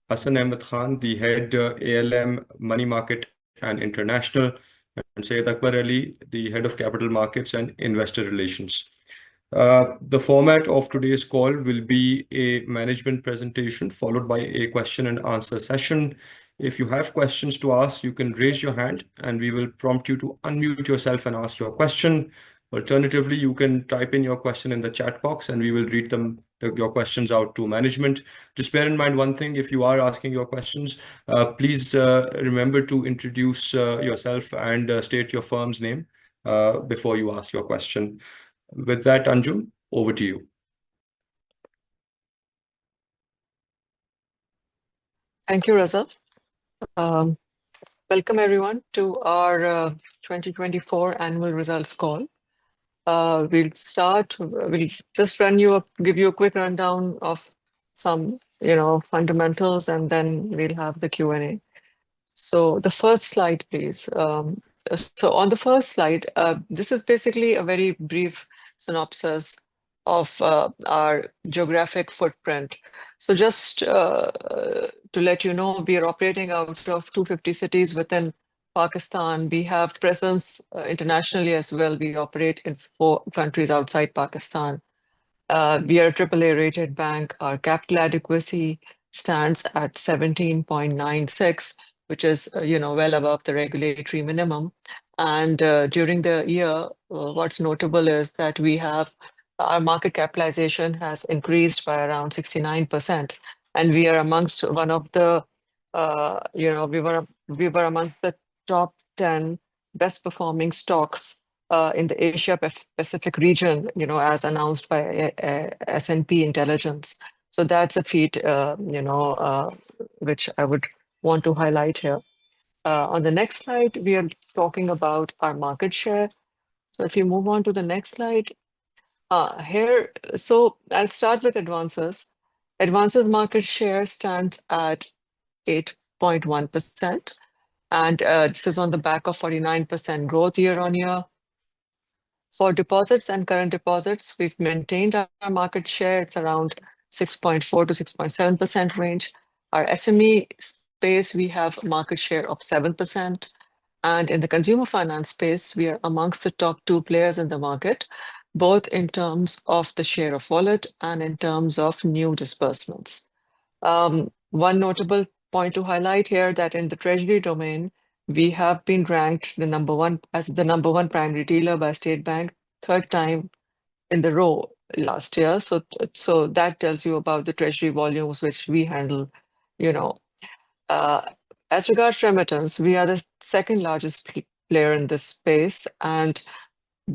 Hassan Ahmed Khan, the head ALM Money Market and International, and Syed Akbar Ali, the head of Capital Markets and Investor Relations. The format of today's call will be a management presentation followed by a question and answer session. If you have questions to ask, you can raise your hand and we will prompt you to unmute yourself and ask your question. Alternatively, you can type in your question in the chat box and we will read your questions out to management. Just bear in mind one thing: if you are asking your questions, please remember to introduce yourself and state your firm's name before you ask your question. With that, Anjum, over to you. Thank you, Raza. Welcome everyone to our 2024 annual results call. We'll just give you a quick rundown of some, fundamentals, and then we'll have the Q&A. So the first slide, please. So on the first slide, this is basically a very brief synopsis of our geographic footprint. So just to let you know, we are operating out of 250 cities within Pakistan. We have presence internationally as well. We operate in 4 countries outside Pakistan. We are a AAA rated bank. Our capital adequacy stands at 17.96, which is, well above the regulatory minimum. And during the year, what's notable is that our market capitalization has increased by around 69, and we are amongst one of the, we were amongst the top 10 best performing stocks in the Asia Pacific region, as announced by S&P Intelligence. So that's a feat, which I would want to highlight here. On the next slide, we are talking about our market share. So if you move on to the next slide, so I'll start with advances. Advances market share stands at 8.1%, and this is on the back of 49% growth year on year. For deposits and current deposits, we've maintained our market share. It's around 6.4 to 6.7% range. Our SME space, we have a market share of 7%. And in the consumer finance space, we are amongst the top 2 players in the market, both in terms of the share of wallet and in terms of new disbursements. One notable point to highlight here that in the treasury domain, we have been ranked as the number one primary dealer by State Bank, 3rd time in the row last year. So that tells you about the treasury volumes which we handle. As regards remittance, we are the 2nd largest player in this space, and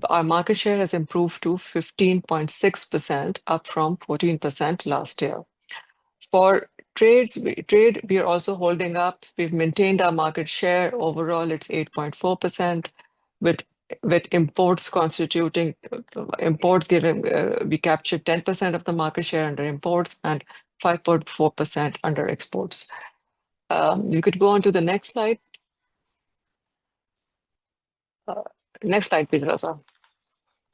our market share has improved to 15.6%, up from 14% last year. For trade, we are also holding up. We've maintained our market share. Overall, it's 8.4%, with imports constituting, we captured 10% of the market share under imports and 5.4% under exports. You could go on to the next slide. Next slide, please, Raza.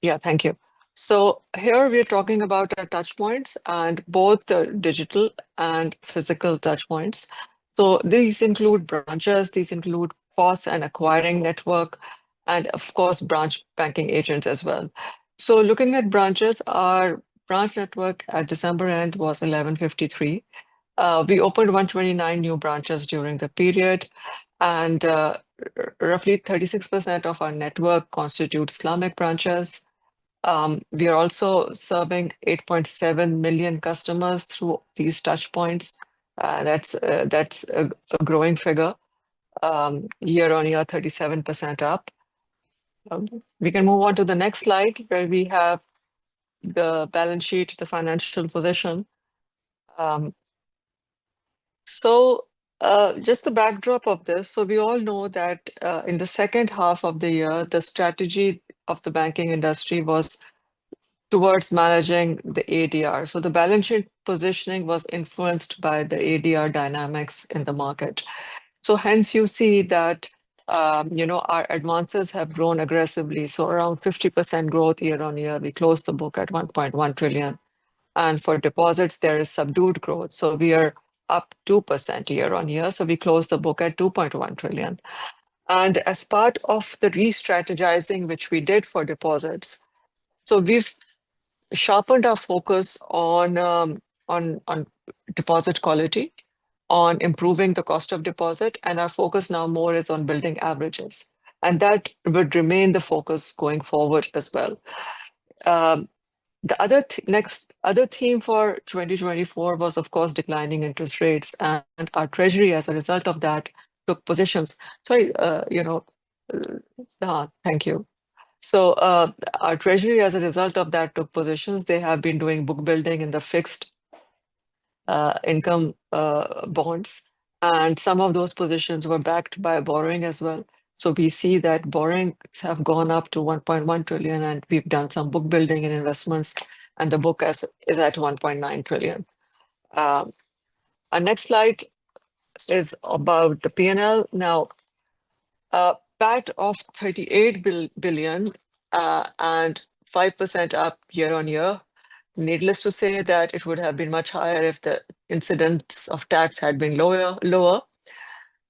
Yeah, thank you. So here we're talking about our touch points, and both the digital and physical touch points. So these include branches, these include POS and acquiring network, and of course, branch banking agents as well. So looking at branches, our branch network at December end was 1153. We opened 129 new branches during the period, and roughly 36% of our network constitutes Islamic branches. We are also serving 8.7 million customers through these touch points. That's a growing figure, year on year, 37% up. We can move on to the next slide, where we have the balance sheet, the financial position. Just the backdrop of this. So we all know that in the second half of the year, the strategy of the banking industry was towards managing the ADR. So the balance sheet positioning was influenced by the ADR dynamics in the market. So hence you see that, our advances have grown aggressively. So around 50% growth year on year. We closed the book at 1.1 trillion. And for deposits, there is subdued growth. So we are up 2% year on year. So we closed the book at 2.1 trillion. And as part of the re-strategizing which we did for deposits, so we've sharpened our focus on deposit quality, on improving the cost of deposit, and our focus now more is on building averages. And that would remain the focus going forward as well. The other theme for 2024 was, of course, declining interest rates, and our treasury, as a result of that, took positions. Sorry, thank you. So our treasury, as a result of that, took positions. They have been doing book building in the fixed income bonds, and some of those positions were backed by borrowing as well. So we see that borrowings have gone up to 1.1 trillion, and we've done some book building in investments, and the book is at 1.9 trillion. Our next slide is about the P&L. Now, PAT of 38 billion and 5% up year on year. Needless to say that it would have been much higher if the incidence of tax had been lower.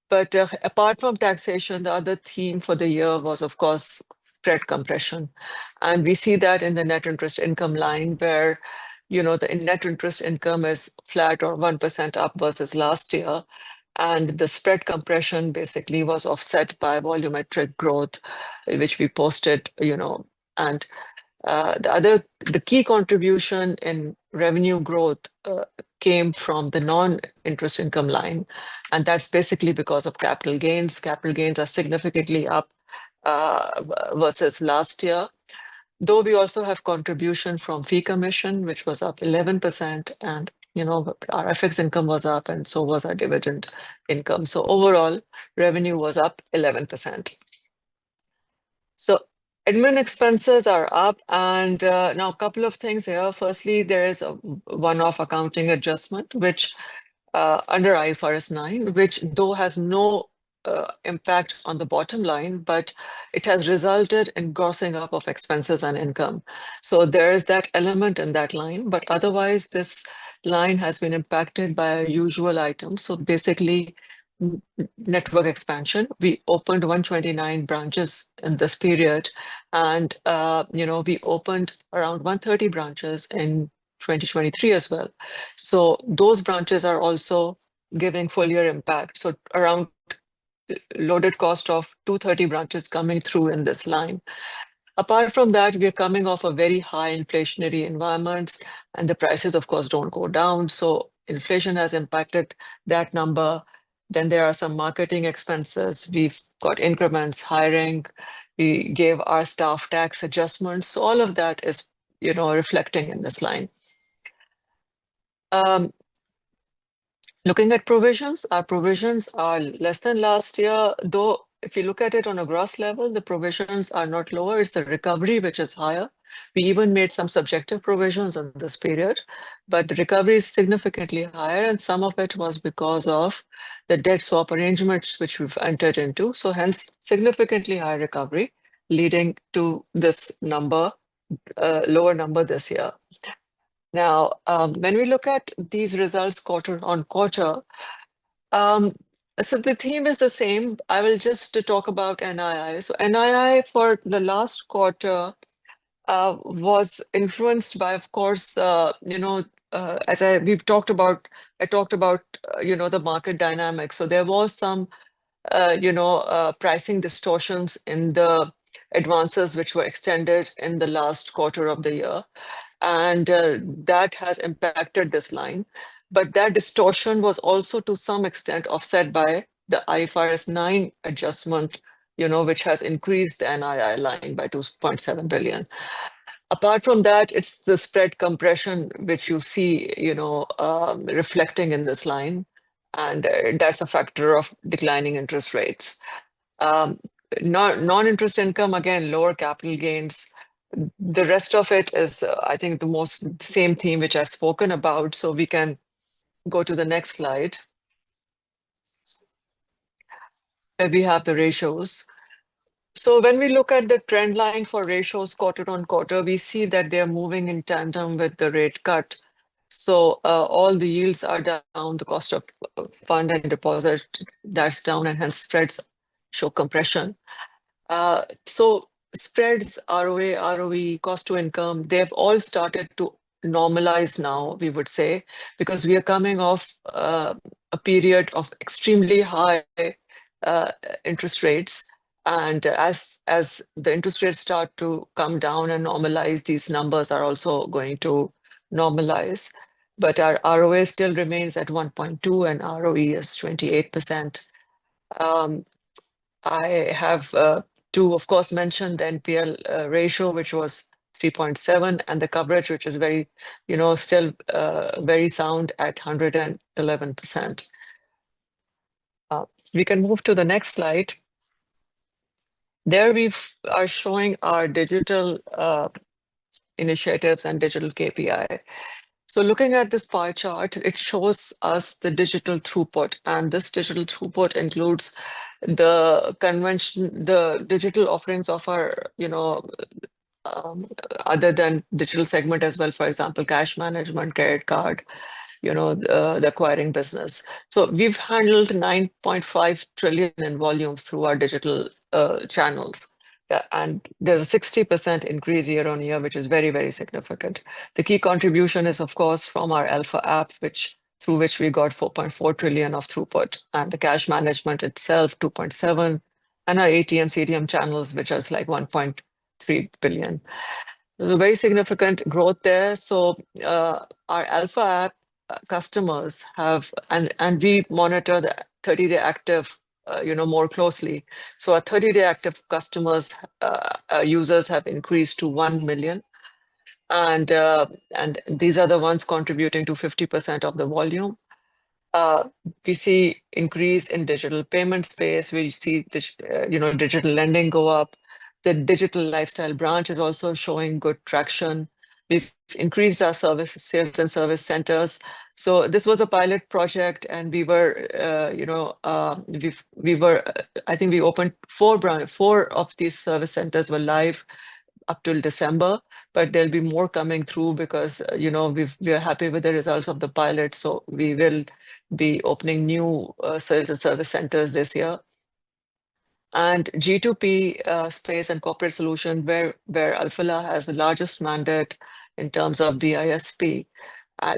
But apart from taxation, the other theme for the year was, of course, spread compression. And we see that in the net interest income line where, the net interest income is flat or 1% up versus last year. And the spread compression basically was offset by volumetric growth, which we posted, and the key contribution in revenue growth came from the non-interest income line, and that's basically because of capital gains. Capital gains are significantly up versus last year, though we also have contribution from fee commission, which was up 11%, and our FX income was up, and so was our dividend income. So overall, revenue was up 11%. So admin expenses are up, and now a couple of things here. Firstly, there is a one-off accounting adjustment, which under IFRS 9, which though has no impact on the bottom line, but it has resulted in grossing up of expenses and income. So there is that element in that line, but otherwise this line has been impacted by a usual item. So basically, network expansion. We opened 129 branches in this period, and we opened around 130 branches in 2023 as well. So those branches are also giving full year impact. So around loaded cost of 230 branches coming through in this line. Apart from that, we are coming off a very high inflationary environment, and the prices, of course, don't go down. So inflation has impacted that number. Then there are some marketing expenses. We've got increments, hiring. We gave our staff tax adjustments. So all of that is, reflecting in this line. Looking at provisions, our provisions are less than last year, though if you look at it on a gross level, the provisions are not lower. It's the recovery which is higher. We even made some subjective provisions on this period, but the recovery is significantly higher, and some of it was because of the debt swap arrangements which we've entered into. So hence, significantly high recovery, leading to this number, lower number this year. Now, when we look at these results quarter on quarter, so the theme is the same. I will just talk about NII. So NII for the last quarter was influenced by, of course, as I talked about the market dynamics. So there was some, pricing distortions in the advances which were extended in the last quarter of the year. And that has impacted this line. But that distortion was also to some extent offset by the IFRS 9 adjustment, which has increased the NII line by 2.7 billion. Apart from that, it's the spread compression which you see, reflecting in this line. And that's a factor of declining interest rates. Non-interest income, again, lower capital gains. The rest of it is, I think, the same theme which I've spoken about. So we can go to the next slide, where we have the ratios. So when we look at the trend line for ratios quarter on quarter, we see that they're moving in tandem with the rate cut. So all the yields are down, the cost of fund and deposit, that's down, and hence spreads show compression. So spreads, ROA, ROE, cost to income, they've all started to normalize now, we would say, because we are coming off a period of extremely high uh, interest rates. And as the interest rates start to come down and normalize, these numbers are also going to normalize. But our ROA still remains at 1.2 and ROE is 28%. I have to, of course, mention the NPL ratio, which was 3.7, and the coverage, which is very, still very sound at 111%. We can move to the next slide. There we are showing our digital initiatives and digital KPI. So looking at this pie chart, it shows us the digital throughput, and this digital throughput includes the digital offerings of our, other than digital segment as well, for example, cash management, credit card, the acquiring business. So we've handled 9.5 trillion in volumes through our digital channels. And there's a 60% increase year on year, which is very, very significant. The key contribution is, of course, from our Alpha app, through which we got 4.4 trillion of throughput, and the cash management itself, 2.7, and our ATM, CTM channels, which is like 1.3 billion. There's a very significant growth there. So our Alpha app customers have, and we monitor the 30-day active, more closely. So our 30-day active customers, users have increased to 1 million. And these are the ones contributing to 50% of the volume. We see increase in digital payment space. We see, digital lending go up. The digital lifestyle branch is also showing good traction. We've increased our sales and service centers. So this was a pilot project, and we were, I think we opened four of these service centers were live up till December, but there'll be more coming through because, we are happy with the results of the pilot. So we will be opening new sales and service centers this year. And G2P space and corporate solution, where Alfala has the largest mandate in terms of BISP.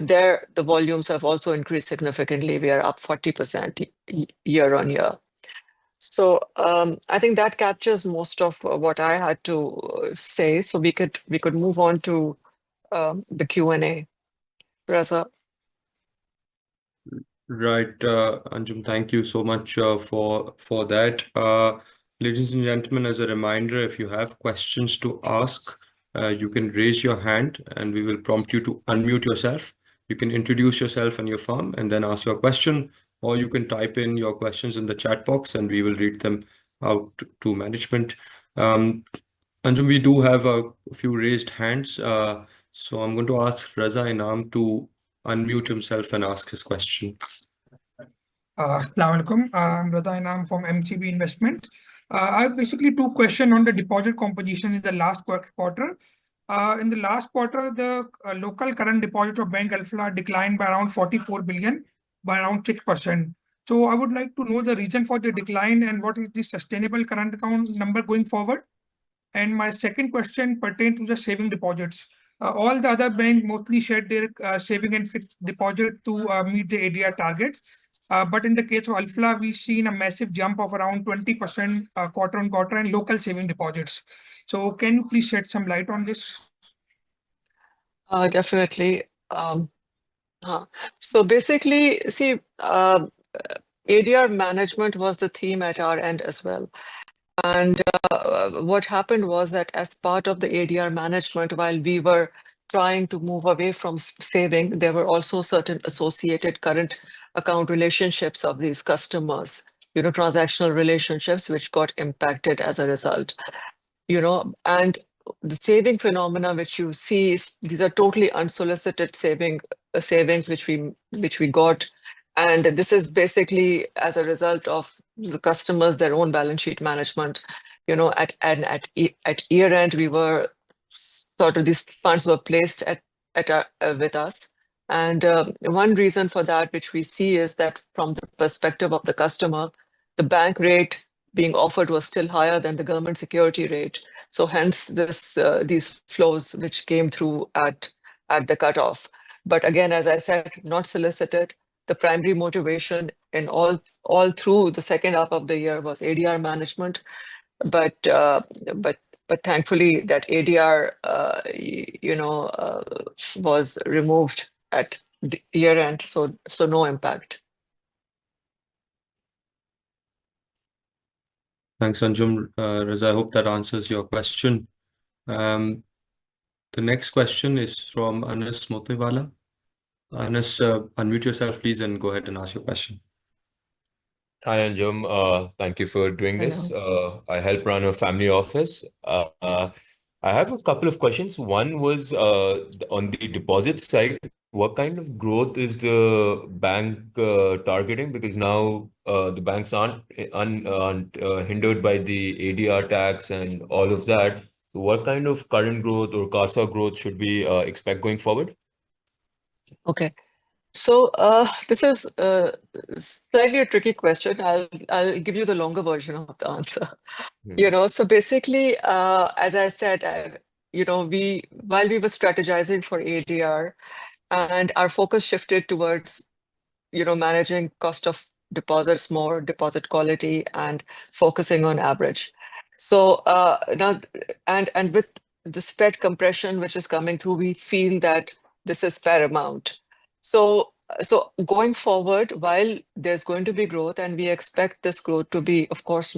There, the volumes have also increased significantly. We are up 40% year on year. So I think that captures most of what I had to say. So we could move on to the Q&A. Raza. Right, Anjum, thank you so much for that. Ladies and gentlemen, as a reminder, if you have questions to ask, you can raise your hand and we will prompt you to unmute yourself. You can introduce yourself and your firm and then ask your question, or you can type in your questions in the chat box and we will read them out to management. Anjum, we do have a few raised hands, so I'm going to ask Raza Inam to unmute himself and ask his question. Assalamu alaikum. I'm Radha Inam from MCB Investment. I have basically two questions on the deposit composition in the last quarter. In the last quarter, the local current deposit of Bank Alfala declined by around 44 billion, by around 6%. So I would like to know the reason for the decline and what is the sustainable current account number going forward. And my second question pertains to the saving deposits. All the other banks mostly shed their saving and fixed deposit to meet the ADR targets. But in the case of Alfala, we've seen a massive jump of around 20% quarter on quarter in local saving deposits. So can you please shed some light on this? Definitely. So basically, see, ADR management was the theme at our end as well. And what happened was that as part of the ADR management, while we were trying to move away from saving, there were also certain associated current account relationships of these customers, transactional relationships, which got impacted as a result. And the saving phenomena which you see, these are totally unsolicited savings which we got. And this is basically as a result of the customers, their own balance sheet management. At year end, we were sort of, these funds were placed with us, And one reason for that, which we see, is that from the perspective of the customer, the bank rate being offered was still higher than the government security rate. So hence these flows which came through at the cutoff. But again, as I said, not solicited. The primary motivation in all through the second half of the year was ADR management, but thankfully that ADR was removed at the year end, so no impact. Thanks, Anjum. Raza, I hope that answers your question. The next question is from Anas Motiwala. Anas, unmute yourself, please, and go ahead and ask your question. Hi, Anjum. Thank you for doing this. I help run a family office. I have a couple of questions. One was on the deposit side. What kind of growth is the bank targeting? Because now the banks aren't hindered by the ADR tax and all of that. So what kind of current growth or CASA growth should we expect going forward? Okay. So this is slightly a tricky question. I'll give you the longer version of the answer. So basically, as I said, while we were strategizing for ADR, and our focus shifted towards managing cost of deposits more, deposit quality, and focusing on average. So now, and with the spread compression which is coming through, we feel that this is paramount. So going forward, while there's going to be growth, and we expect this growth to be, of course,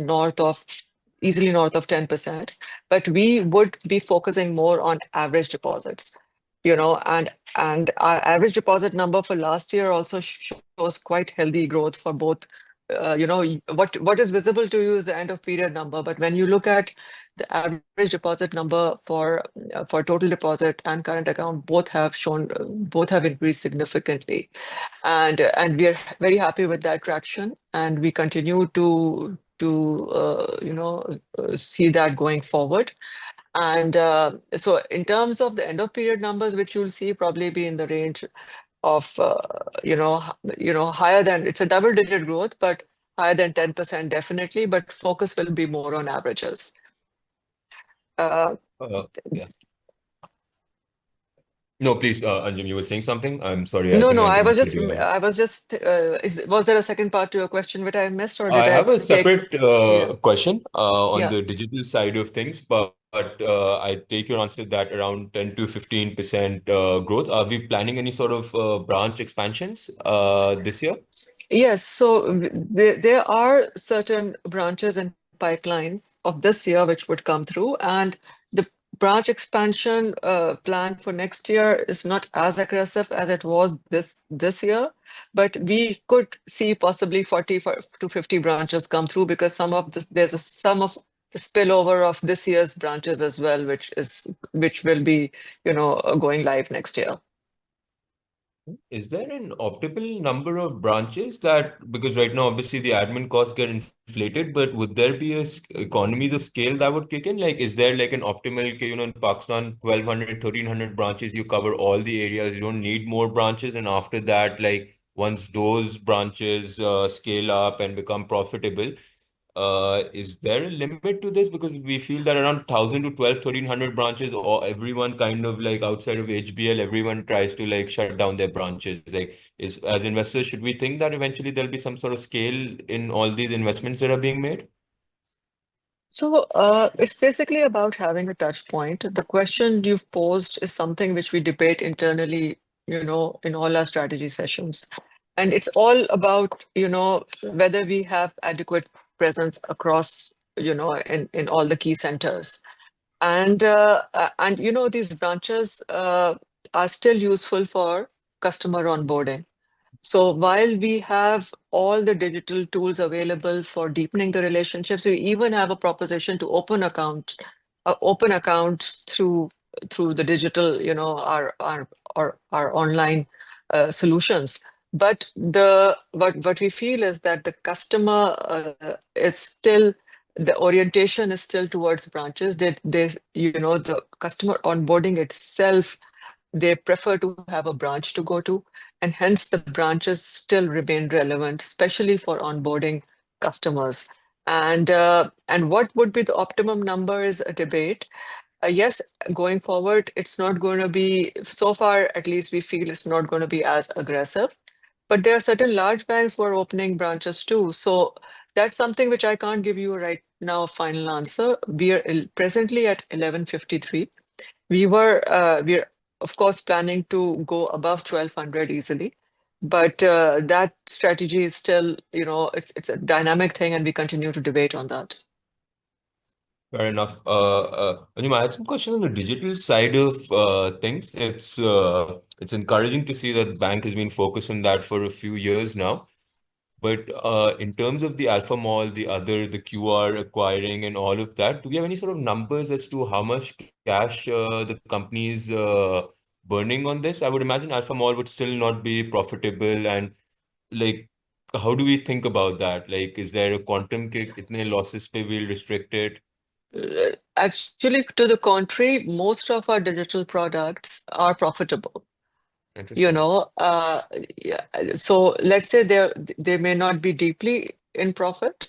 easily north of 10%, but we would be focusing more on average deposits. And our average deposit number for last year also shows quite healthy growth for both. What is visible to you is the end of period number, but when you look at the average deposit number for total deposit and current account, both have increased significantly, and we are very happy with that traction, and we continue to see that going forward. And so in terms of the end of period numbers, which you'll see probably be in the range of higher than, it's a double-digit growth, but higher than 10% definitely, but focus will be more on averages. Yeah. No, please, Anjum, you were saying something? I'm sorry. No, I I was interrupted you. was there a second part to your question which I missed, or did I have a take? separate Yeah. question on Yeah. the digital side of things, but I take your answer that around 10 to 15% growth. Are we planning any sort of branch expansions this year? Yes, so there are certain branches in pipeline of this year which would come through, and the branch expansion plan for next year is not as aggressive as it was this year, but we could see possibly 40 to 50 branches come through, because there's some of the spillover of this year's branches as well, which will be going live next year. Is there an optimal number of branches because right now, obviously, the admin costs get inflated, but would there be economies of scale that would kick in? Like, is there like an optimal, in Pakistan, 1,200, 1,300 branches, you cover all the areas, you don't need more branches. And after that, like, once those branches scale up and become profitable, is there a limit to this? Because we feel that around 1,000 to 1,200 branches, or everyone kind of like outside of HBL, everyone tries to like shut down their branches. Like, as investors, should we think that eventually there'll be some sort of scale in all these investments that are being made? So it's basically about having a touch point. The question you've posed is something which we debate internally, in all our strategy sessions. And it's all about, whether we have adequate presence across, in all the key centers. And these branches are still useful for customer onboarding. So while we have all the digital tools available for deepening the relationships, we even have a proposition to open accounts through the digital, our online solutions. But what we feel is that the customer is still, the orientation is still towards branches. The customer onboarding itself they prefer to have a branch to go to, and hence the branches still remain relevant, especially for onboarding customers. And what would be the optimum number is a debate. Yes, going forward, it's not going to be, so far at least we feel it's not going to be as aggressive. But there are certain large banks who are opening branches too. So that's something which I can't give you right now a final answer. We are presently at 1153. We're of course planning to go above 1200 easily. But that strategy is still, it's a dynamic thing, and we continue to debate on that. Fair enough. Anjum, I had some questions on the digital side of things. It's encouraging to see that bank has been focused on that for a few years now. But in terms of the Alpha Mall, the QR acquiring and all of that, do we have any sort of numbers as to how much cash the company is burning on this? I would imagine Alpha Mall would still not be profitable, and like, how do we think about that? Like, is there a quantum kick? Itne losses pe we'll restrict it? Actually, to the contrary, most of our digital products are profitable. You Interesting. know, yeah, so let's say they may not be deeply in profit,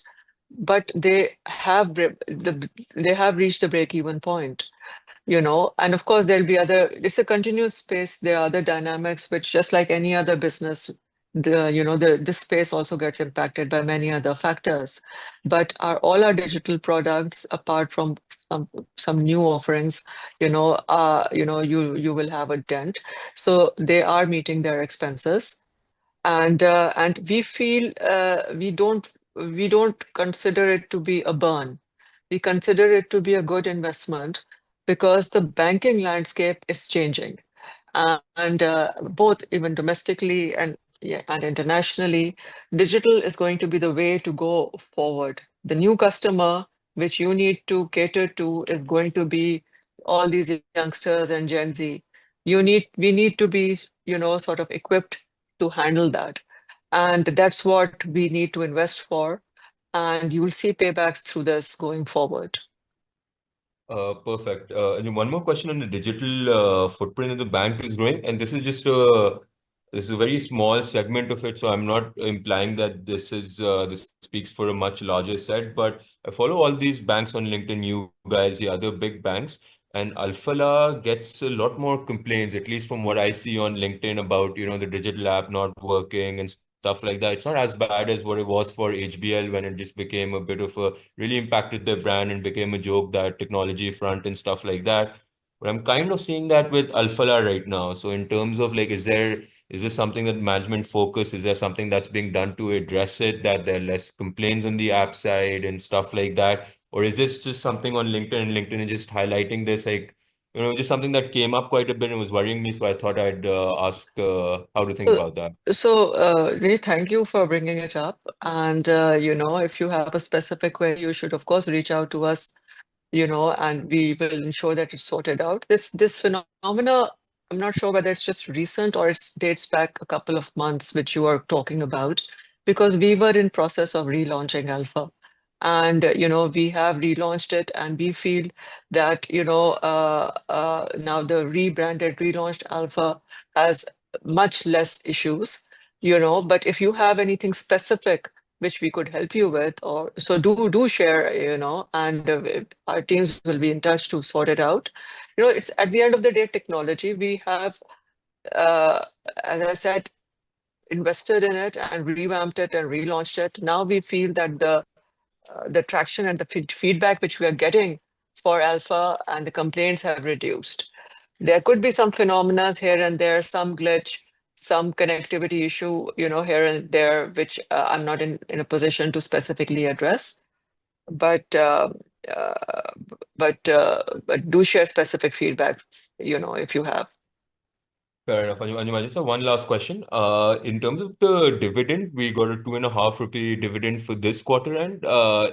but they have reached the break-even point. And of course there'll be it's a continuous space. There are other dynamics which, just like any other business, this space also gets impacted by many other factors. But all our digital products, apart from some new offerings, you will have a dent. So they are meeting their expenses. And we feel we don't consider it to be a burn. We consider it to be a good investment, because the banking landscape is changing, and both even domestically and, yeah, and internationally, digital is going to be the way to go forward. The new customer which you need to cater to is going to be all these youngsters and Gen Z. We need to be, sort of equipped to handle that. And that's what we need to invest for. And you will see paybacks through this going forward. Perfect. And then one more question on the digital footprint that the bank is growing, and this is a very small segment of it, so I'm not implying that this speaks for a much larger set. But I follow all these banks on LinkedIn, you guys, the other big banks, and Alfala gets a lot more complaints, at least from what I see on LinkedIn, about the digital app not working and stuff like that. It's not as bad as what it was for HBL, when it just became a bit of a really impacted their brand and became a joke, that technology front and stuff like that. But I'm kind of seeing that with Alfala right now. So in terms of like, is this something that management focus? Is there something that's being done to address it, that there are less complaints on the app side and stuff like that? Or is this just something on LinkedIn, and LinkedIn is just highlighting this, like, just something that came up quite a bit and was worrying me. So I thought I'd ask how to think So, about that. really, thank you for bringing it up. And, if you have a specific query, you should, of course, reach out to us, and we will ensure that it's sorted out. This phenomena, I'm not sure whether it's just recent or it dates back a couple of months, which you are talking about, because we were in process of relaunching Alpha. And, we have relaunched it, and we feel that, now the rebranded, relaunched Alpha has much less issues, but if you have anything specific which we could help you with, or so do share, and our teams will be in touch to sort it out. It's at the end of the day technology. We have, uh, as I said, invested in it and revamped it and relaunched it. Now we feel that the traction and the feedback which we are getting for Alpha and the complaints have reduced. There could be some phenomena here and there, some glitch, some connectivity issue, here and there, which I'm not in a position to specifically address. But uh, but do share specific feedback, if you have. Fair enough. Anjum, I just have one last question. In terms of the dividend, we got a 2.5 rupee dividend for this quarter end.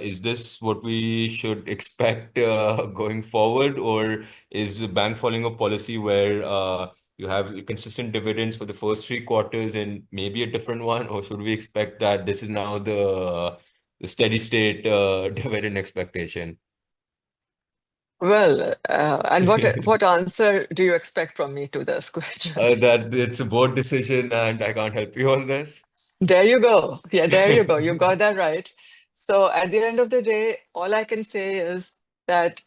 Is this what we should expect going forward, or is the bank following a policy where you have consistent dividends for the first 3 quarters and maybe a different one, or should we expect that this is now the, steady state dividend expectation? Well, and what answer do you expect from me to this question? That it's a board decision and I can't help you on this. There you go. Yeah, there you go. You got that right. So at the end of the day, all I can say is that,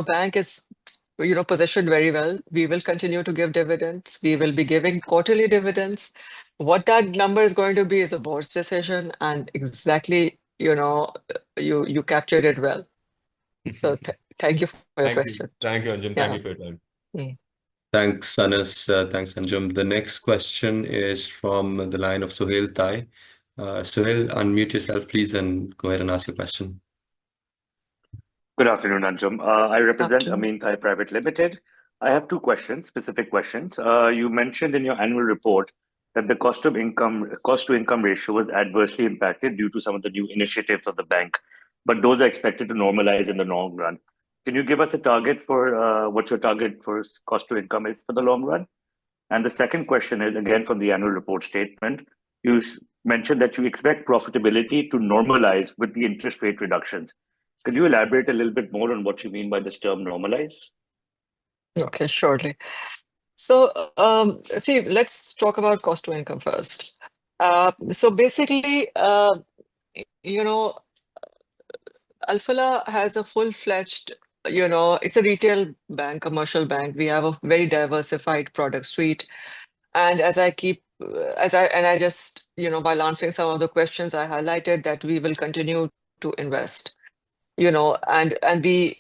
bank is, positioned very well. We will continue to give dividends. We will be giving quarterly dividends. What that number is going to be is a board's decision, and exactly, you captured it well. So thank you for your Thank you. question. Thank you, Anjum. Thank you for your time. Mm. Thanks, Anas. Thanks, Anjum. The next question is from the line of Sohail Tai. Sohail, unmute yourself, please, and go ahead and ask your question. Good afternoon, Anjum. I represent Afternoon. Amin Thai Private Limited. I have two questions, specific questions. You mentioned in your annual report that the cost to income ratio was adversely impacted due to some of the new initiatives of the bank, but those are expected to normalize in the long run. Can you give us a target for what your target for cost to income is for the long run? And the second question is again from the annual report statement. You mentioned that you expect profitability to normalize with the interest rate reductions. Could you elaborate a little bit more on what you mean by this term normalize? Okay, surely. So, see, let's talk about cost to income first. So basically, Alfala has a full-fledged, it's a retail bank, commercial bank. We have a very diversified product suite. And I just, while answering some of the questions, I highlighted that we will continue to invest, and we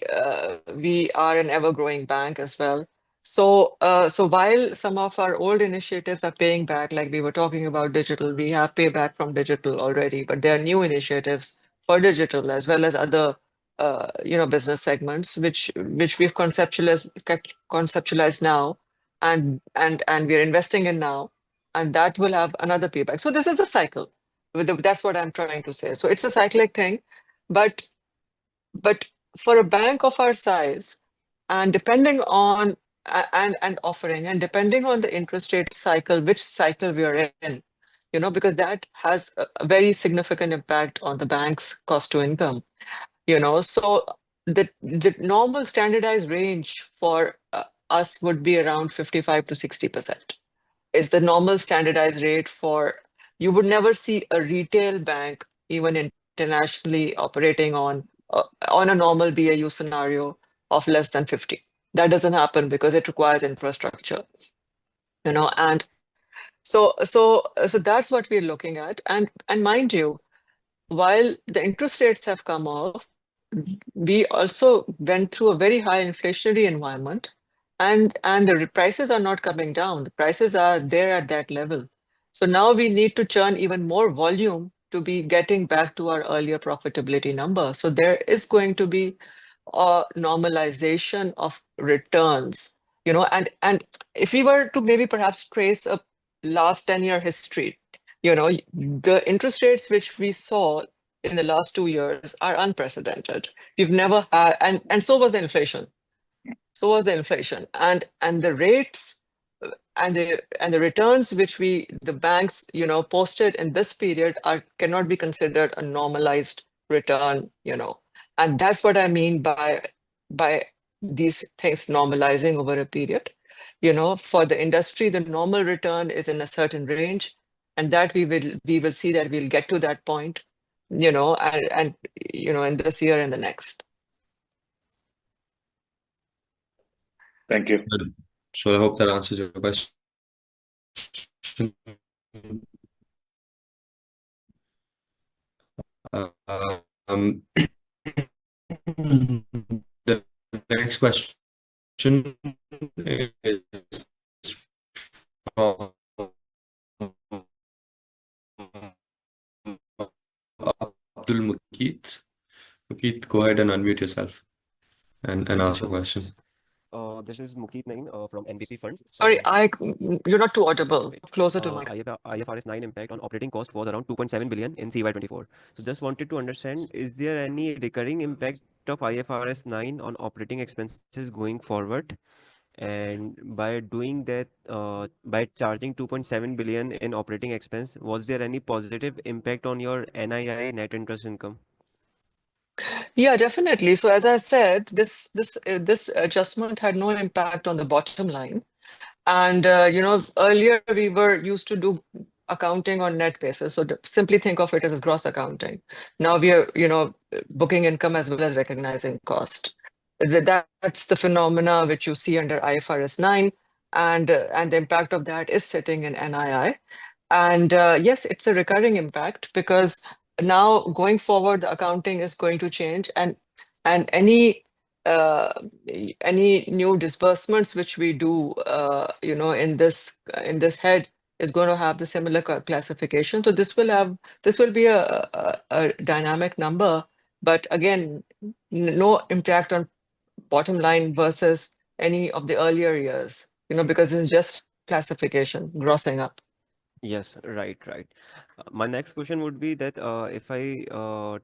are an ever-growing bank as well. So while some of our old initiatives are paying back, like we were talking about digital, we have payback from digital already, but there are new initiatives for digital as well as other business segments which we've conceptualized now, and we're investing in now, and that will have another payback. So this is a cycle. That's what I'm trying to say. So it's a cyclic thing, but for a bank of our size, and depending on and offering, and depending on the interest rate cycle, which cycle we are in, because that has a very significant impact on the bank's cost to income. So the normal standardized range for us would be around 55 to 60% is the normal standardized rate for. You would never see a retail bank, even internationally, operating on a normal BAU scenario of less than 50. That doesn't happen because it requires infrastructure, and so that's what we're looking at. And mind you, while the interest rates have come off, we also went through a very high inflationary environment, and the prices are not coming down. The prices are there at that level. So now we need to churn even more volume to be getting back to our earlier profitability number. So there is going to be a normalization of returns, and if we were to maybe perhaps trace a last 10-year history, the interest rates which we saw in the last 2 years are unprecedented. We've never had, and so was the inflation. So was the inflation, and the rates and the returns which the banks posted in this period cannot be considered a normalized return, and that's what I mean by these things normalizing over a period. For the industry, the normal return is in a certain range, and that we will see that we'll get to that point, and in this year and the next. Thank you. So I hope that answers your question. The next question is from Abdul Mukeet. Mukeet, go ahead and unmute yourself and ask your question. This is Mukeet Nain from NBP Funds. Sorry, you're not too audible. Closer to mic. IFRS 9 impact on operating cost was around 2.7 billion in CY24. So just wanted to understand, is there any recurring impact of IFRS 9 on operating expenses going forward? And by doing that, by charging 2.7 billion in operating expense, was there any positive impact on your NII, net interest income? Yeah, definitely. So as I said, this adjustment had no impact on the bottom line. And earlier we were used to do accounting on net basis. So simply think of it as gross accounting. Now we are, booking income as well as recognizing cost. That's the phenomena which you see under IFRS 9, and the impact of that is sitting in NII. And yes, it's a recurring impact because now going forward, the accounting is going to change, and uh, any new disbursements which we do, in this head is going to have the similar classification. So this will be a dynamic number, but again, no impact on bottom line versus any of the earlier years, because it's just classification, grossing up. Yes, right. My next question would be that if I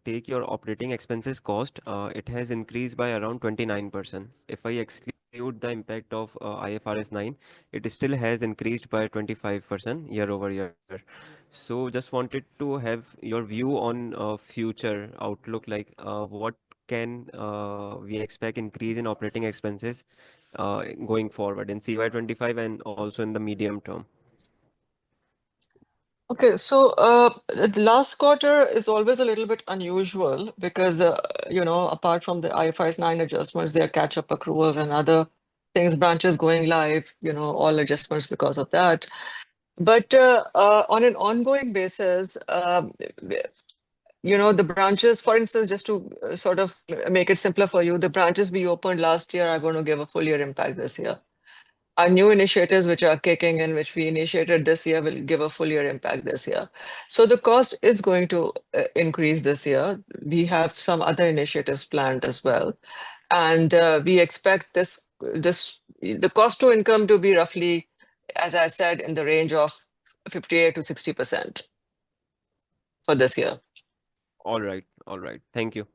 take your operating expenses cost, it has increased by around 29%. If I exclude the impact of IFRS 9, it still has increased by 25% year over year. So just wanted to have your view on future outlook, like what can we expect increase in operating expenses going forward in CY25 and also in the medium term. Okay, so the last quarter is always a little bit unusual because, apart from the IFRS 9 adjustments, there are catch-up accruals and other things, branches going live, all adjustments because of that. But on an ongoing basis, the branches, for instance, just to sort of make it simpler for you, the branches we opened last year are going to give a full year impact this year. Our new initiatives which are kicking in, which we initiated this year, will give a full year impact this year. So the cost is going to increase this year. We have some other initiatives planned as well. And we expect the cost to income to be roughly, as I said, in the range of 58 to 60% for this year. All right. Thank you.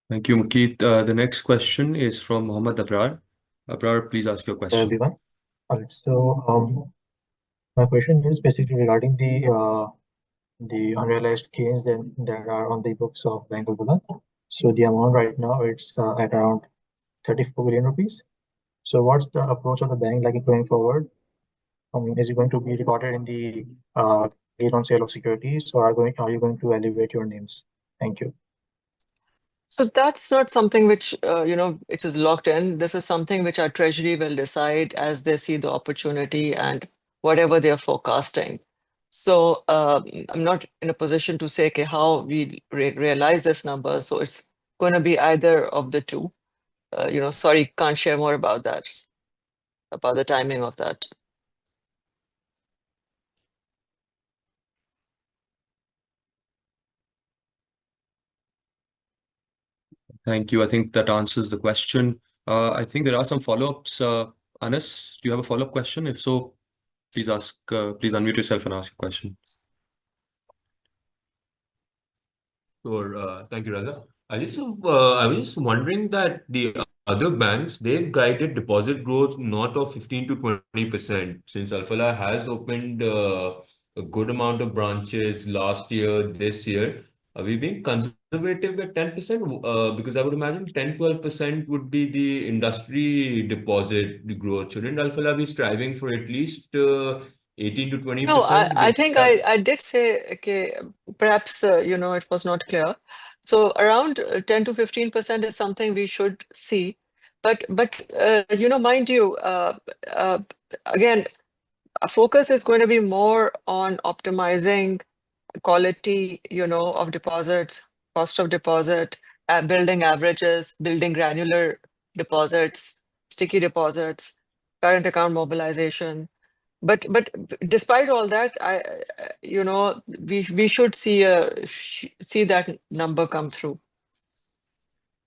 Thank you, Mukeet. The next question is from Mohammad Abrar. Abrar, please ask your Hello, question. everyone. All right. So, my question is basically regarding the unrealized gains that are on the books of Bank of Bharat. So the amount right now it's at around 34 billion rupees. So what's the approach of the bank like going forward? Is it going to be recorded in the gain on sale of securities, or are you going to elevate your names? Thank you. So that's not something which, it is locked in. This is something which our treasury will decide as they see the opportunity and whatever they're forecasting. So I'm not in a position to say okay, how we realize this number. So it's going to be either of the two. Sorry, can't share more about that, about the timing of that. Thank you. I think that answers the question. I think there are some follow-ups. Anas, do you have a follow-up question? If so, please please unmute yourself and ask your question. Sure. Thank you, Raza. I was just wondering that the other banks, they've guided deposit growth not of 15 to 20%, since Alfalah has opened a good amount of branches last year, this year. Are we being conservative at 10%? Because I would imagine 10-12% would be the industry deposit growth. Shouldn't Alfalah be striving for at least 18 to 20%? No, I Because think I did say, okay, perhaps, it was not clear. So around 10 to 15% is something we should see. But mind you, again, our focus is going to be more on optimizing quality, of deposits, cost of deposit, building averages, building granular deposits, sticky deposits, current account mobilization. But despite all that, we should see that number come through.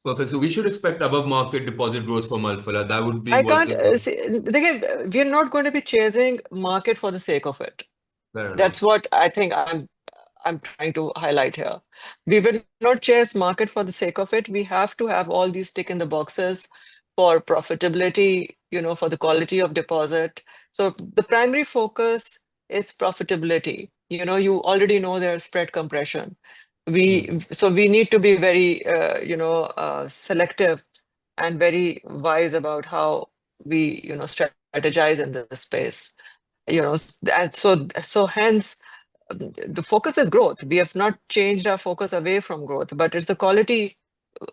Perfect. So we should expect above market deposit growth from Alfalah. That would be I what can't see, again, we're not going to be chasing market for the sake of it. fair enough. That's what I think I'm trying to highlight here. We will not chase market for the sake of it. We have to have all these tick in the boxes for profitability, for the quality of deposit. So the primary focus is profitability. You know, you already know there's spread compression. So we need to be very, selective and very wise about how we, strategize in this space. And so hence the focus is growth. We have not changed our focus away from growth, but it's the quality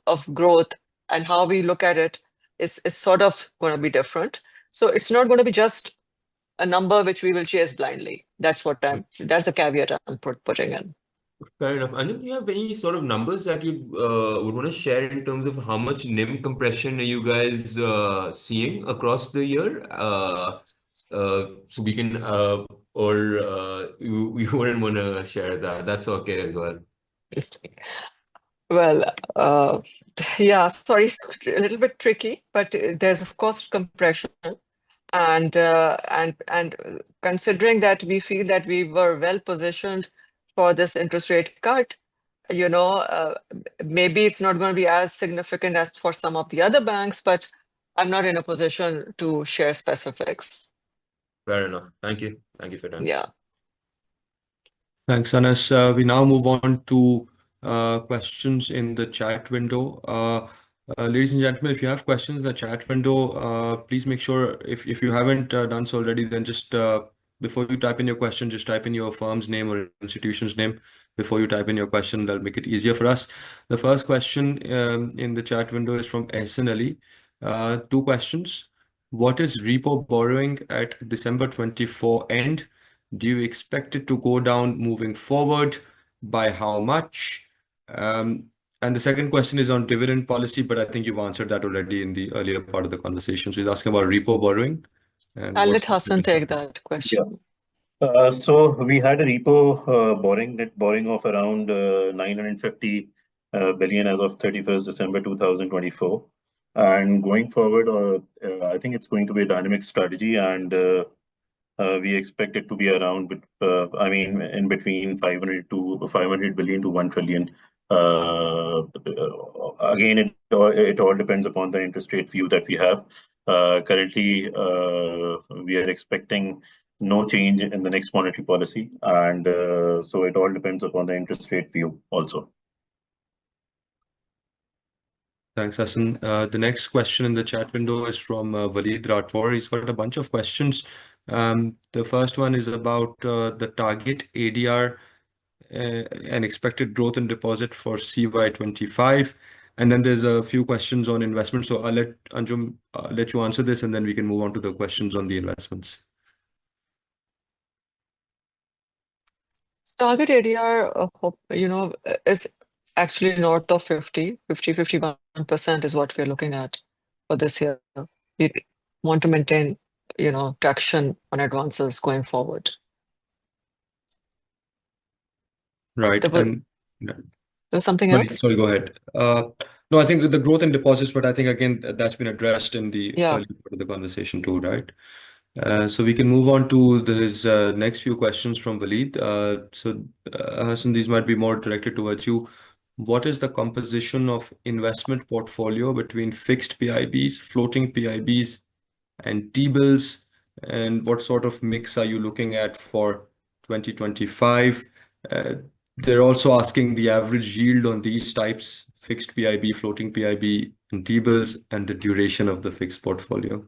of growth and how we look at it is sort of going to be different. So it's not going to be just a number which we will chase blindly. That's the caveat I'm putting in. Fair enough. And do you have any sort of numbers that you would want to share in terms of how much NIM compression are you guys seeing across the year? So we can, you wouldn't want to share that. That's okay as well. Well, yeah, sorry, it's a little bit tricky, but there's of course compression, and considering that we feel that we were well positioned for this interest rate cut, maybe it's not going to be as significant as for some of the other banks, but I'm not in a position to share specifics. Fair enough. Thank you. Thank you for that. Yeah. Thanks, Anas. We now move on to questions in the chat window. Ladies and gentlemen, if you have questions in the chat window, please make sure if you haven't done so already, then just before you type in your question, just type in your firm's name or institution's name before you type in your question. That'll make it easier for us. The first question in the chat window is from Ehsan Ali. Two questions. What is repo borrowing at December 24 end? Do you expect it to go down moving forward? By how much? And the second question is on dividend policy, but I think you've answered that already in the earlier part of the conversation. So he's asking about repo borrowing. And I'll what's let the Hassan status take that question. So we had a repo borrowing of around 950 billion as of 31st December 2024. And going forward, I think it's going to be a dynamic strategy, and we expect it to be around, in between 500 billion to 1 trillion. Again, it all depends upon the interest rate view that we have. Currently, we are expecting no change in the next monetary policy, and so it all depends upon the interest rate view also. Thanks, Hassan. The next question in the chat window is from Waleed Rathwar. He's got a bunch of questions. The first one is about the target ADR and expected growth in deposit for CY25. And then there's a few questions on investment. So I'll let Anjum let you answer this, and then we can move on to the questions on the investments. Target ADR, is actually north of 51% is what we're looking at for this year. We want to maintain, traction on advances going forward. Right. There's something else? Sorry, go ahead. No, I think the growth in deposits, but I think again that's been addressed in the earlier part of the conversation too, right? So we can move on to this next few questions from Waleed. Hassan, these might be more directed towards you. What is the composition of investment portfolio between fixed PIBs, floating PIBs, and T-bills? And what sort of mix are you looking at for 2025? They're also asking the average yield on these types, fixed PIB, floating PIB, and T-bills, and the duration of the fixed portfolio.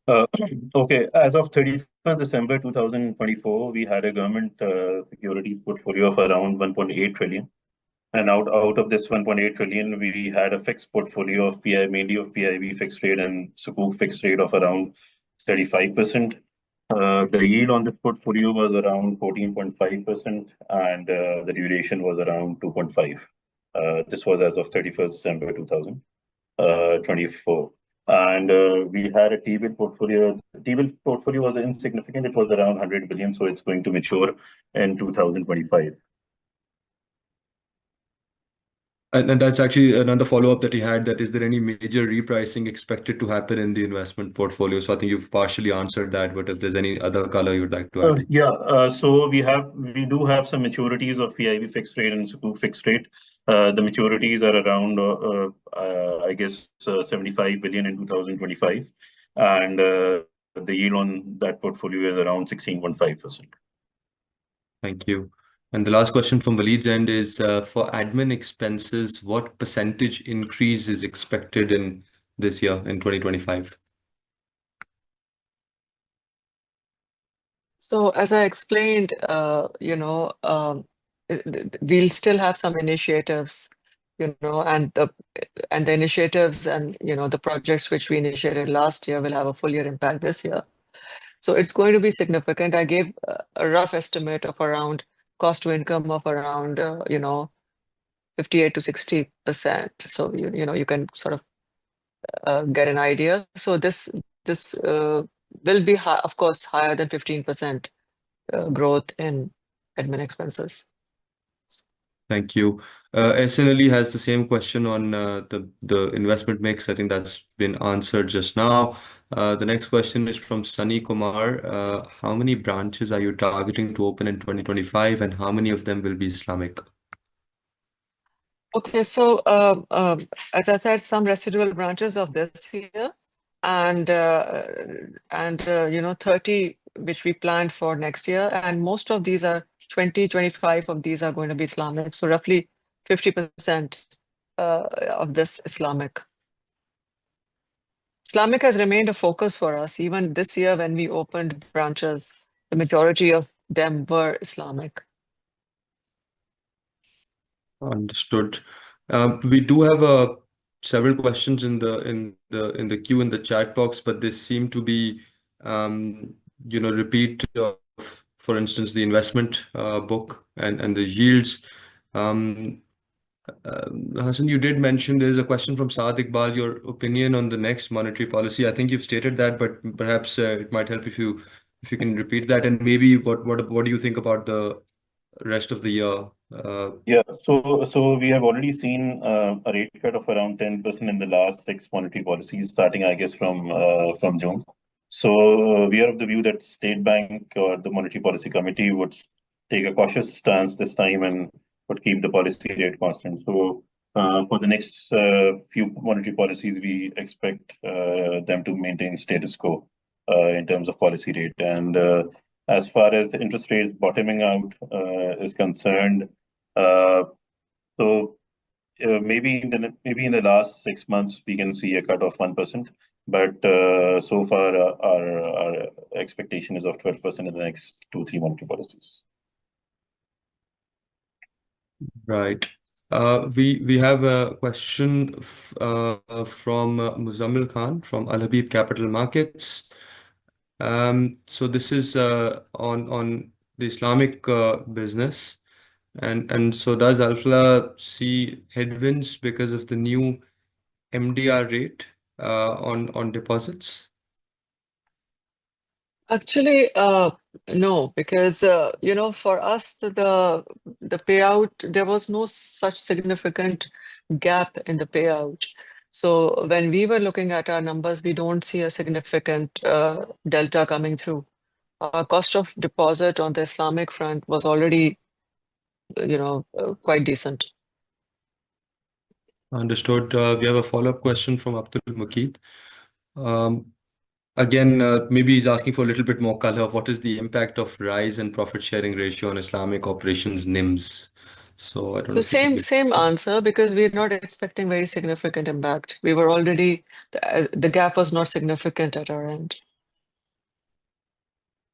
Okay, as of 31st December 2024, we had a government securities portfolio of around 1.8 trillion. And out of this 1.8 trillion, we had a fixed portfolio of mainly of PIB fixed rate and Sukuk fixed rate of around 35%. The yield on this portfolio was around 14.5%, and the duration was around 2.5. This was as of 31st December 2024. And we had a T-bill portfolio. The T-bill portfolio was insignificant. It was around 100 billion, so it's going to mature in 2025. And that's actually another follow-up that he had, that is there any major repricing expected to happen in the investment portfolio? So I think you've partially answered that, but if there's any other color you'd like to add. So we do have some maturities of PIB fixed rate and Sukuk fixed rate. The maturities are around, 75 billion in 2025. And the yield on that portfolio is around 16.5%. Thank you. And the last question from Waleed's end is for admin expenses, what percentage increase is expected in this year in 2025? So as I explained, we'll still have some initiatives, and the initiatives and the projects which we initiated last year will have a full year impact this year. So it's going to be significant. I gave a rough estimate of around cost to income of around 58 to 60%. So you can sort of get an idea. So this will be high, of course, higher than 15% growth in admin expenses. Thank you. SN Ali has the same question on the investment mix. I think that's been answered just now. The next question is from Sunny Kumar. How many branches are you targeting to open in 2025, and how many of them will be Islamic? Okay, so as I said, some residual branches of this year, and 30 which we planned for next year, and most of these are 25 of these are going to be Islamic, so roughly 50% of this Islamic. Islamic has remained a focus for us. Even this year when we opened branches, the majority of them were Islamic. Understood. We do have several questions in the queue in the chat box, but they seem to be repeat of, for instance, the investment book and the yields. Hassan, you did mention there's a question from Saad Iqbal, your opinion on the next monetary policy. I think you've stated that, but perhaps it might help if you can repeat that, and maybe what do you think about the rest of the year? Yeah, so we have already seen a rate cut of around 10% in the last 6 monetary policies, starting, I guess, from June. So we are of the view that State Bank or the Monetary Policy Committee would take a cautious stance this time and would keep the policy rate constant. So for the next few monetary policies, we expect them to maintain status quo in terms of policy rate. And as far as the interest rates bottoming out is concerned, so maybe in the last 6 months we can see a cut of 1%, but so far our expectation is of 12% in the next 2-3 monetary policies. Right. We have a question from Muzammil Khan from Al Habib Capital Markets. So this is on the Islamic business, and so does Alfalah see headwinds because of the new MDR rate on deposits? Actually, no, because for us the payout, there was no such significant gap in the payout. So when we were looking at our numbers, we don't see a significant delta coming through. Our cost of deposit on the Islamic front was already quite decent. Understood. We have a follow-up question from Abdul Mukeed. Again, maybe he's asking for a little bit more color of what is the impact of rise in profit sharing ratio on Islamic operations NIMs. So I don't know So if you same answer, because we're not expecting very significant impact. We were already, the gap was not significant at our end.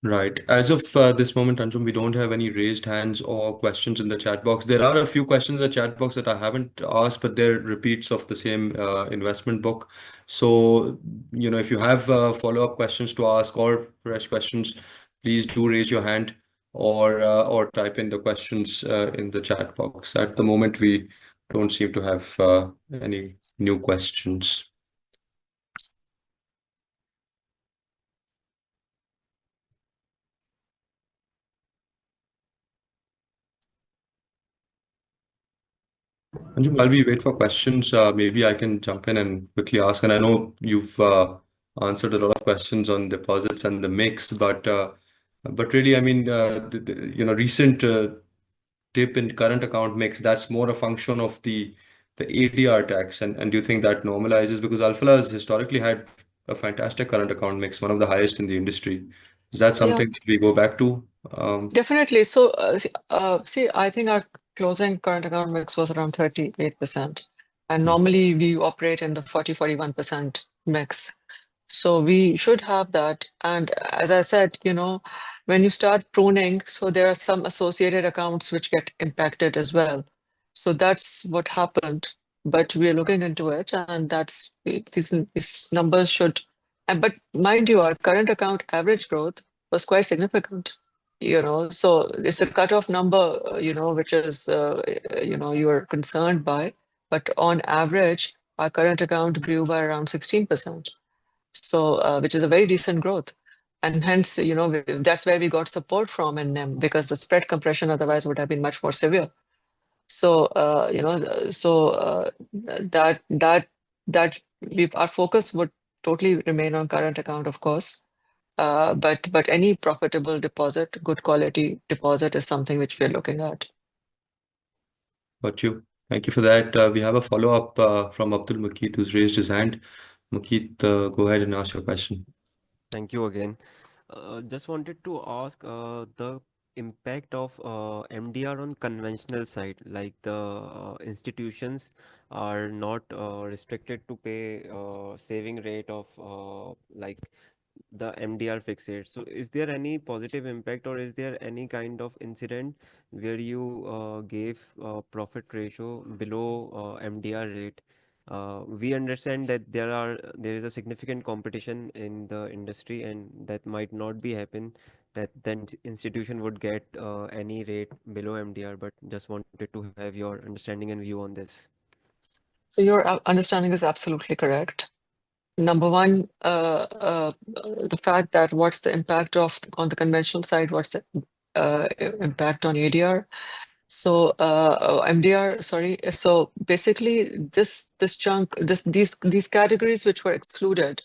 Right. As of this moment, Anjum, we don't have any raised hands or questions in the chat box. There are a few questions in the chat box that I haven't asked, but they're repeats of the same investment book. So, if you have follow-up questions to ask or fresh questions, please do raise your hand or type in the questions in the chat box. At the moment, we don't seem to have any new questions. Anjum, while we wait for questions, maybe I can jump in and quickly ask. And I know you've answered a lot of questions on deposits and the mix, but really, I mean, recent dip in current account mix, that's more a function of the ADR tax. And do you think that normalizes? Because Alfalah has historically had a fantastic current account mix, one of the highest in the industry. Is that Yeah, something that we go back to? definitely. So, see, I think our closing current account mix was around 38%. And normally we operate in the 41% mix. So we should have that. And as I said, when you start pruning, so there are some associated accounts which get impacted as well. So that's what happened. But we are looking into it, and these numbers should. But mind you, our current account average growth was quite significant. So it's a cutoff number, which is, you are concerned by. But on average, our current account grew by around 16%. So, which is a very decent growth. And hence, that's where we got support from in NIM, because the spread compression otherwise would have been much more severe. So, that our focus would totally remain on current account, of course. But any profitable deposit, good quality deposit is something which we're looking at. Got you. Thank you for that. We have a follow-up from Abdul Makit, who's raised his hand. Makit, go ahead and ask your question. Thank you again. Just wanted to ask the impact of MDR on conventional side, like the institutions are not restricted to pay saving rate of like the MDR fixed rate. So is there any positive impact, or is there any kind of incident where you gave profit ratio below MDR rate? We understand that there is a significant competition in the industry, and that might not be happen that then institution would get any rate below MDR, but just wanted to have your understanding and view on this. So your understanding is absolutely correct. Number one, the fact that what's the impact on the conventional side, what's the impact on ADR? So MDR, sorry. So basically, this chunk, these categories which were excluded,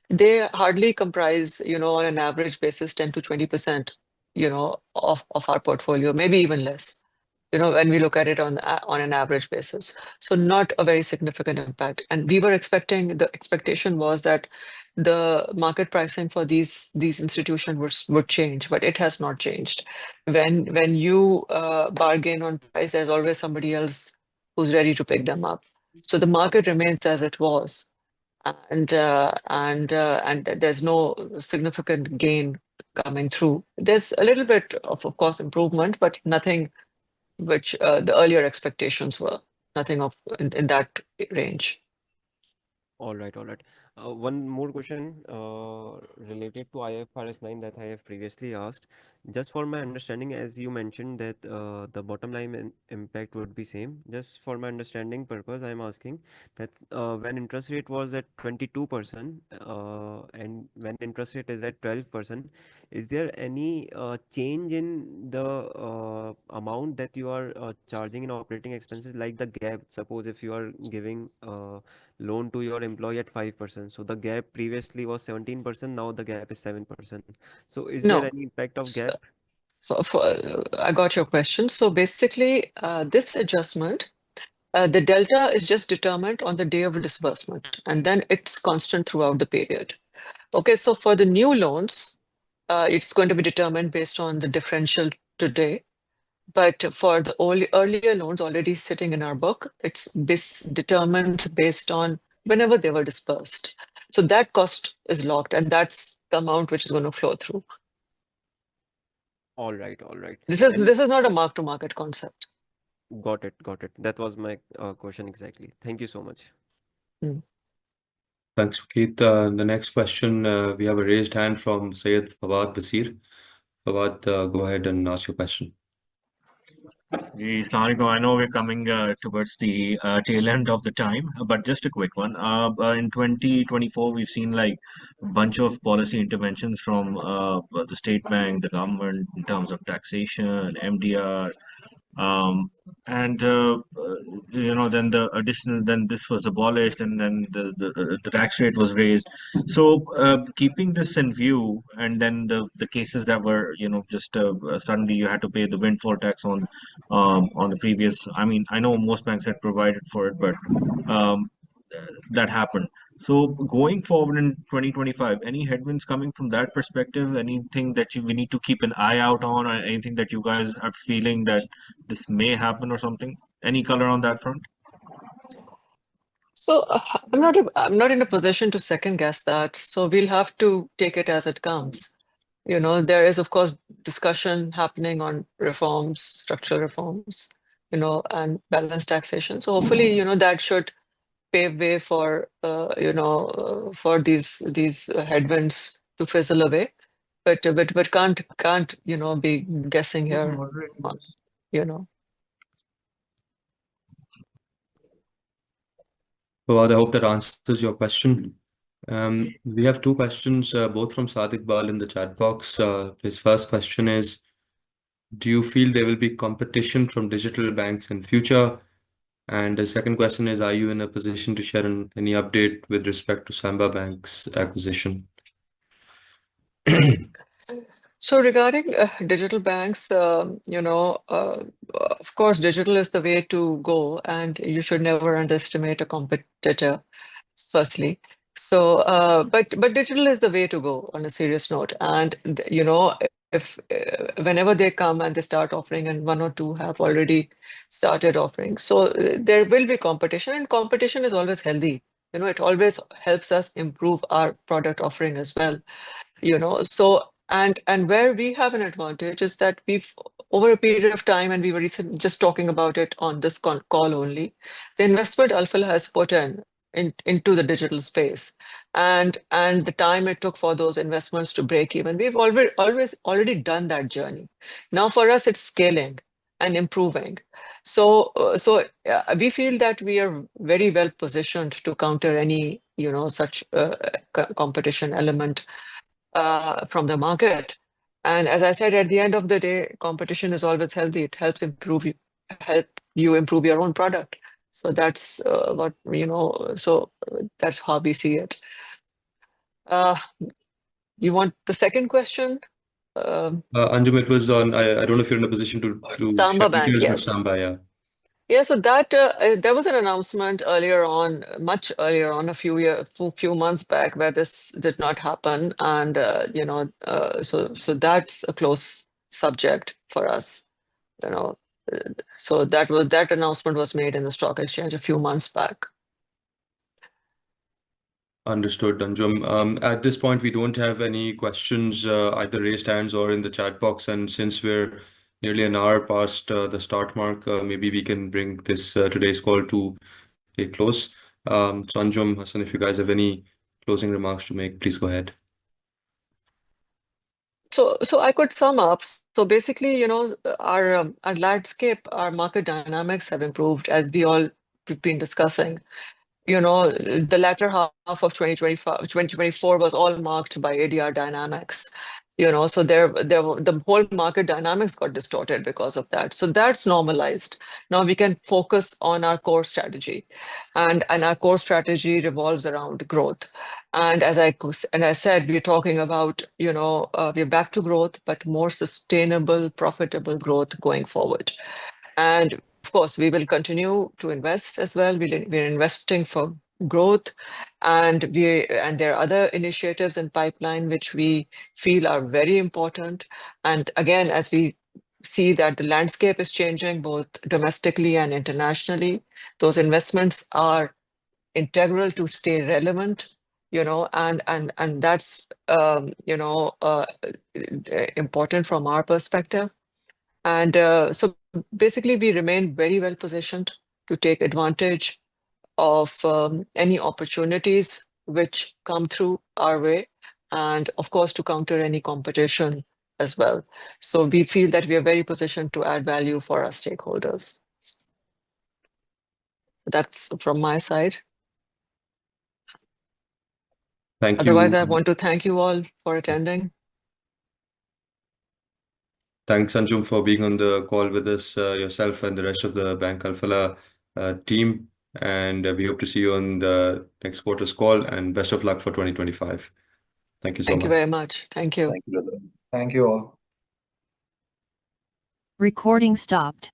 they hardly comprise, on an average basis, 10 to 20%, of our portfolio, maybe even less, when we look at it on an average basis. So not a very significant impact. And we were the expectation was that the market pricing for these institutions would change, but it has not changed. When you bargain on price, there's always somebody else who's ready to pick them up. So the market remains as it was, and there's no significant gain coming through. There's a little bit of course, improvement, but nothing which the earlier expectations were. Nothing in that range. All right, all right. One more question related to IFRS 9 that I have previously asked. Just for my understanding, as you mentioned that the bottom line impact would be same. Just for my understanding purpose, I'm asking that when interest rate was at 22% and when interest rate is at 12%, is there any change in the amount that you are charging in operating expenses, like the gap? Suppose if you are giving loan to your employee at 5%. So the gap previously was 17%, now the gap is 7%. So is there No. any impact of gap? I got your question. So basically, this adjustment, the delta is just determined on the day of disbursement, and then it's constant throughout the period. Okay, so for the new loans, it's going to be determined based on the differential today. But for the earlier loans already sitting in our book, it's determined based on whenever they were dispersed. So that cost is locked, and that's the amount which is going to flow through. All right, all right. This And is not a mark-to-market concept. got it, got it. That was my question exactly. Thank you so much. Thanks, Keith. The next question, we have a raised hand from Sayed Fawad Basir. Fawad, go ahead and ask your question. Assalamu alaikum. I know we're coming towards the tail end of the time, but just a quick one. In 2024, we've seen like a bunch of policy interventions from the state bank, the government in terms of taxation, MDR, um, and then then this was abolished, and then the tax rate was raised. So keeping this in view, and then the cases that were just suddenly you had to pay the windfall tax on the previous. I mean, I know most banks had provided for it, but that happened. So going forward in 2025, any headwinds coming from that perspective? Anything that we need to keep an eye out on, or anything that you guys are feeling that this may happen or something? Any color on that front? So I'm not in a position to second guess that. So we'll have to take it as it comes. There is, of course, discussion happening on reforms, structural reforms, and balanced taxation. So hopefully, that should pave way for, for these headwinds to fizzle away. But can't be guessing here. You know. Fawad, I hope that answers your question. We have two questions, both from Sadiq Bal in the chat box. His first question is, do you feel there will be competition from digital banks in future? And the second question is, are you in a position to share any update with respect to Samba Bank's acquisition? So regarding digital banks, of course, digital is the way to go, and you should never underestimate a competitor, firstly. So, but digital is the way to go on a serious note. And, if whenever they come and they start offering, and one or two have already started offering, so there will be competition, and competition is always healthy. It always helps us improve our product offering as well. So and where we have an advantage is that we've over a period of time, and we were just talking about it on this call only, the investment Alfalah has put into the digital space, and the time it took for those investments to break even, we've already done that journey. Now for us, it's scaling and improving. So we feel that we are very well positioned to counter any such competition element from the market. And as I said, at the end of the day, competition is always healthy. It helps help you improve your own product. So that's what, so that's how we see it. You want the second question? Anjum, it was on, I don't know if you're in a position to share Samba Bank, details with yes. Samba, yeah. Yeah, so that there was an announcement earlier on, much earlier on, a few months back, where this did not happen, and so that's a close subject for us. So that announcement was made in the stock exchange a few months back. Understood, Anjum. At this point, we don't have any questions, either raised hands or in the chat box. And since we're nearly an hour past the start mark, maybe we can bring this today's call to a close. So Anjum, Hassan, if you guys have any closing remarks to make, please go ahead. So I could sum up. So basically, our landscape, our market dynamics have improved, as we've been discussing. The latter half of 2024 was all marked by ADR dynamics. So the whole market dynamics got distorted because of that. So that's normalized. Now we can focus on our core strategy, and our core strategy revolves around growth. And as I said, we're talking about, we're back to growth, but more sustainable, profitable growth going forward. And of course, we will continue to invest as well. We're investing for growth, and there are other initiatives in pipeline which we feel are very important. And again, as we see that the landscape is changing both domestically and internationally, those investments are integral to stay relevant, and that's important from our perspective. And so basically, we remain very well positioned to take advantage of any opportunities which come through our way, and of course, to counter any competition as well. So we feel that we are very positioned to add value for our stakeholders. That's from my side. Thank Otherwise, you. I want to thank you all for attending. Thanks, Anjum, for being on the call with us, yourself and the rest of the Bank Alfalah team. And we hope to see you on the next quarter's call, and best of luck for 2025. Thank you so Thank you much. very much. Thank you. Thank you. Thank you all. Recording stopped.